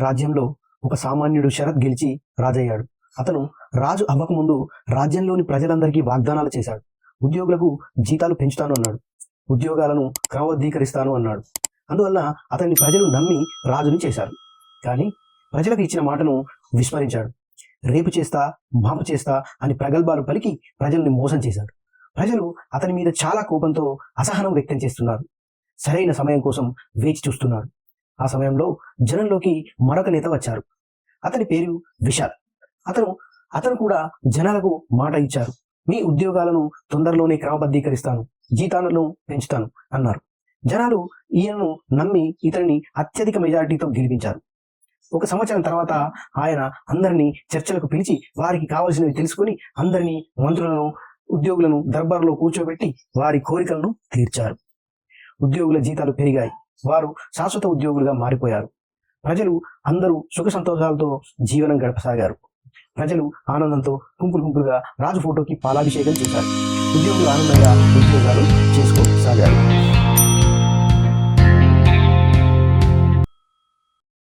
రాజ్యంలో ఒక సామాన్యుడు శరత్ గెలిచి రాజయ్యాడు. అతను రాజు అవ్వకముందు రాజ్యంలోని ప్రజలందరికీ వాగ్దానాలు చేశాడు. ఉద్యోగులకు జీతాలు పెంచుతాను అన్నాడు. ఉద్యోగాలను క్రమబద్ధీకరిస్తాను అన్నాడు. అందువల్ల అతన్ని ప్రజలు నమ్మి రాజుని చేశారు. కానీ ప్రజలకు ఇచ్చిన మాటను విస్మరించాడు. రేపు చేస్తా, మాపు చేస్తా అని ప్రగల్భాలు పలికి ప్రజల్ని మోసం చేశాడు. ప్రజలు అతని మీద చాలా కోపంతో అసహనం వ్యక్తం చేస్తున్నారు. సరైన సమయం కోసం వేచి చూస్తున్నారు. ఆ సమయంలో జనంలోకి మరొక నేత వచ్చారు. అతని పేరు విశాల్. అతను కూడా జనాలకు మాట ఇచ్చారు. మీ ఉద్యోగాలను తొందరలోనే క్రమబద్ధీకరిస్తాను, జీతాలను పెంచుతాను అన్నారు. జనాలు ఈయనను నమ్మి ఇతనిని అత్యధిక మెజారిటీతో గెలిపించారు. 1 సంవత్సరం తర్వాత ఆయన అందరినీ చర్చలకు పిలిచి వారికి కావలసినవి తెలుసుకుని అందరినీ మంత్రులను, ఉద్యోగులను దర్బార్లో కూర్చోబెట్టి వారి కోరికలను తీర్చారు. ఉద్యోగుల జీతాలు పెరిగాయి. వారు శాశ్వత ఉద్యోగులుగా మారిపోయారు. ప్రజలు అందరూ సుఖ సంతోషాలతో జీవనం గడపసాగారు. ప్రజలు ఆనందంతో గుంపులుగా రాజు ఫోటోకి పాలాభిషేకం చేశారు. ఉద్యోగులు ఆనందంగా ఉద్యోగాలు